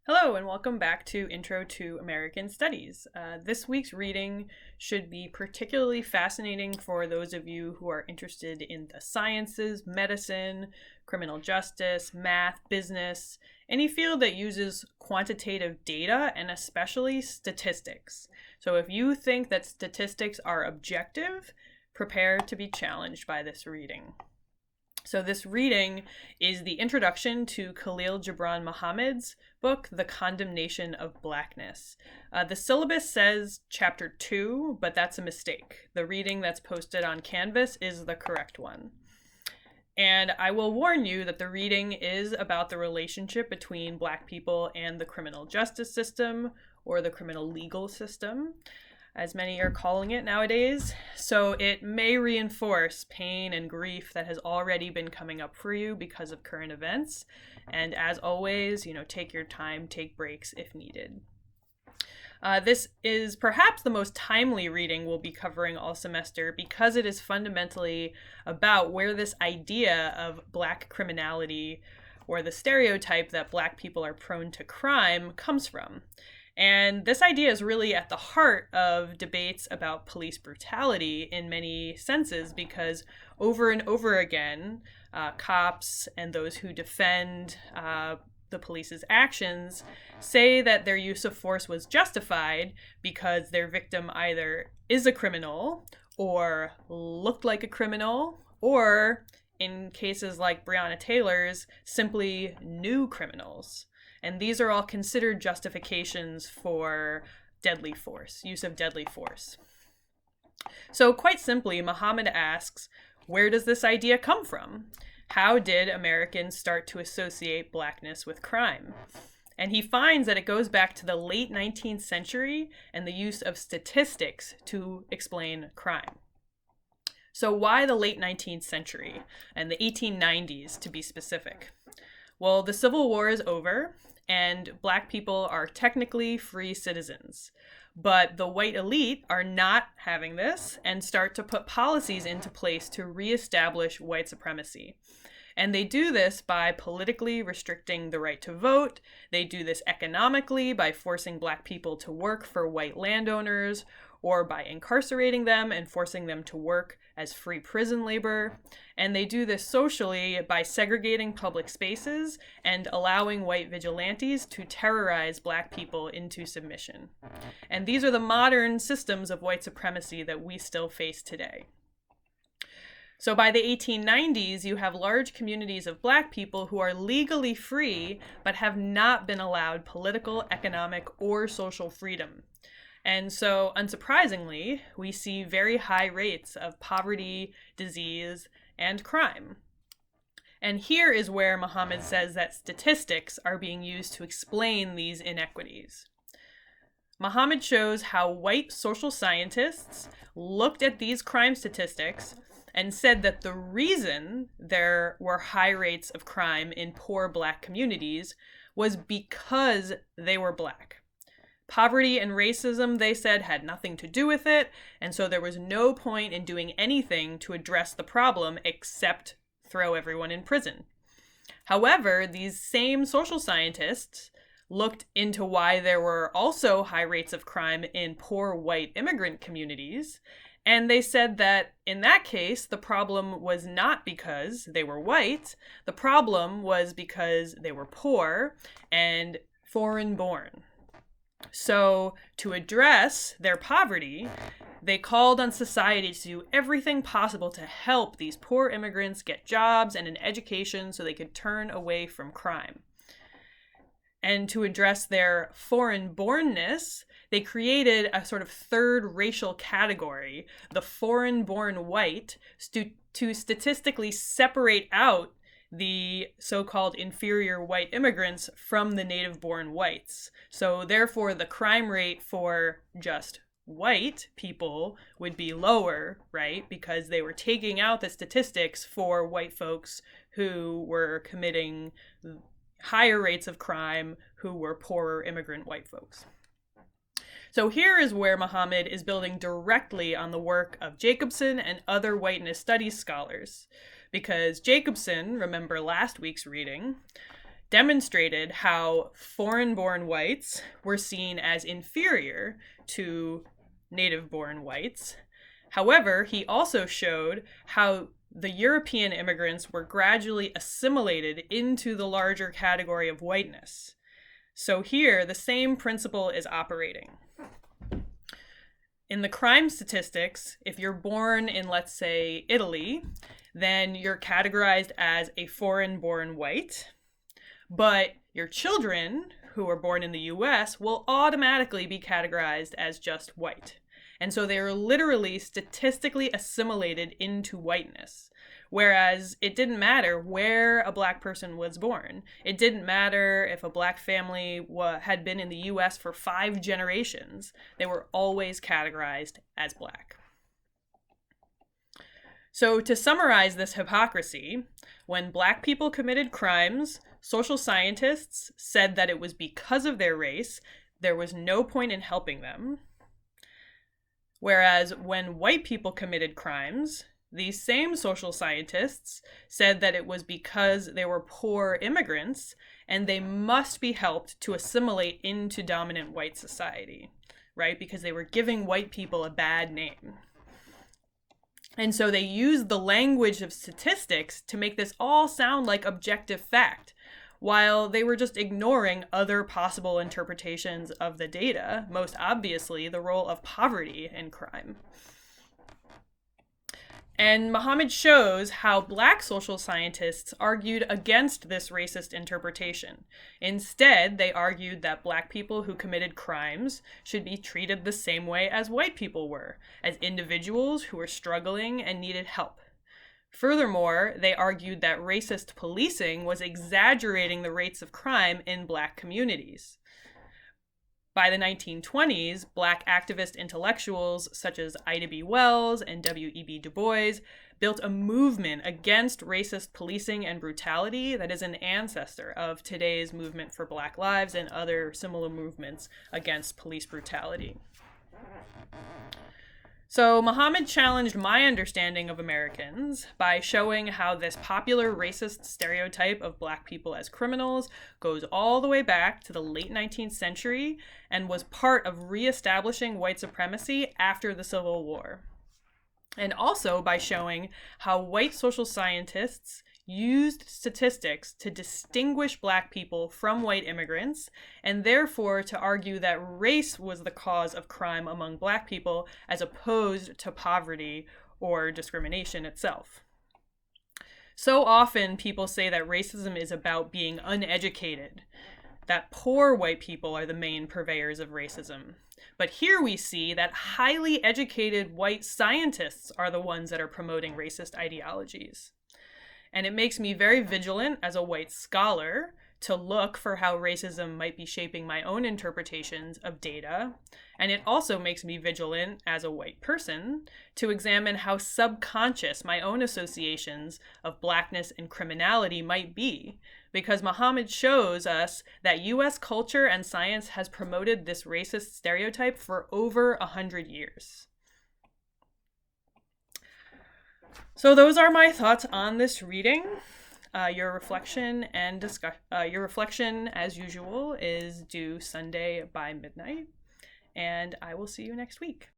Hello, and welcome back to Intro to American Studies. This week's reading should be particularly fascinating for those of you who are interested in the sciences, medicine, criminal justice, math, business, any field that uses quantitative data, and especially statistics. So if you think that statistics are objective, prepare to be challenged by this reading. So this reading is the introduction to Khalil Gibran Muhammad's book, The Condemnation of Blackness. The syllabus says chapter 2, but that's a mistake. The reading that's posted on Canvas is the correct one. And I will warn you that the reading is about the relationship between Black people and the criminal justice system, or the criminal legal system, as many are calling it nowadays. So it may reinforce pain and grief that has already been coming up for you because of current events. And as always, take your time, take breaks if needed. This is perhaps the most timely reading we'll be covering all semester because it is fundamentally about where this idea of Black criminality, or the stereotype that Black people are prone to crime, comes from. And this idea is really at the heart of debates about police brutality in many senses, because over and over again, cops and those who defend the police's actions say that their use of force was justified because their victim either is a criminal or looked like a criminal, or in cases like Breonna Taylor's, simply knew criminals. And these are all considered justifications for deadly force, use of deadly force. So quite simply, Muhammad asks, where does this idea come from? How did Americans start to associate Blackness with crime? And he finds that it goes back to the late 19th century and the use of statistics to explain crime. So why the late 19th century and the 1890s, to be specific? Well, the Civil War is over, and Black people are technically free citizens. But the white elite are not having this and start to put policies into place to reestablish white supremacy. And they do this by politically restricting the right to vote. They do this economically by forcing Black people to work for white landowners, or by incarcerating them and forcing them to work as free prison labor. And they do this socially by segregating public spaces and allowing white vigilantes to terrorize Black people into submission. And these are the modern systems of white supremacy that we still face today. So by the 1890s, you have large communities of Black people who are legally free, but have not been allowed political, economic, or social freedom. And so, unsurprisingly, we see very high rates of poverty, disease, and crime. And here is where Muhammad says that statistics are being used to explain these inequities. Muhammad shows how white social scientists looked at these crime statistics and said that the reason there were high rates of crime in poor Black communities was because they were Black. Poverty and racism, they said, had nothing to do with it, and so there was no point in doing anything to address the problem except throw everyone in prison. However, these same social scientists looked into why there were also high rates of crime in poor white immigrant communities, and they said that in that case, the problem was not because they were white, the problem was because they were poor and foreign-born. So, to address their poverty, they called on society to do everything possible to help these poor immigrants get jobs and an education so they could turn away from crime. And to address their foreign-bornness, they created a sort of third racial category, the foreign-born white, to statistically separate out the so-called inferior white immigrants from the native-born whites. So therefore, the crime rate for just white people would be lower, right? Because they were taking out the statistics for white folks who were committing higher rates of crime, who were poorer immigrant white folks. So here is where Muhammad is building directly on the work of Jacobson and other whiteness studies scholars. Because Jacobson, remember last week's reading, demonstrated how foreign-born whites were seen as inferior to native-born whites. However, he also showed how the European immigrants were gradually assimilated into the larger category of whiteness. So here, the same principle is operating. In the crime statistics, if you're born in, let's say, Italy, then you're categorized as a foreign-born white. But your children, who are born in the US, will automatically be categorized as just white. And so they are literally statistically assimilated into whiteness. Whereas it didn't matter where a black person was born. It didn't matter if a black family had been in the US for 5 generations. They were always categorized as black. So to summarize this hypocrisy, when black people committed crimes, social scientists said that it was because of their race. There was no point in helping them. Whereas when white people committed crimes, these same social scientists said that it was because they were poor immigrants and they must be helped to assimilate into dominant white society, right? Because they were giving white people a bad name. And so they used the language of statistics to make this all sound like objective fact, while they were just ignoring other possible interpretations of the data, most obviously the role of poverty in crime. And Muhammad shows how black social scientists argued against this racist interpretation. Instead, they argued that black people who committed crimes should be treated the same way as white people were, as individuals who were struggling and needed help. Furthermore, they argued that racist policing was exaggerating the rates of crime in black communities. By the 1920s, black activist intellectuals such as Ida B. Wells and W.E.B. Du Bois built a movement against racist policing and brutality that is an ancestor of today's movement for Black lives and other similar movements against police brutality. So Muhammad challenged my understanding of Americans by showing how this popular racist stereotype of black people as criminals goes all the way back to the late 19th century and was part of reestablishing white supremacy after the Civil War. And also by showing how white social scientists used statistics to distinguish black people from white immigrants, and therefore to argue that race was the cause of crime among black people as opposed to poverty or discrimination itself. So often people say that racism is about being uneducated, that poor white people are the main purveyors of racism. But here we see that highly educated white scientists are the ones that are promoting racist ideologies. And it makes me very vigilant as a white scholar to look for how racism might be shaping my own interpretations of data. And it also makes me vigilant as a white person to examine how subconscious my own associations of blackness and criminality might be, because Muhammad shows us that US culture and science has promoted this racist stereotype for over 100 years. So those are my thoughts on this reading. Your reflection, as usual, is due Sunday by midnight, and I will see you next week.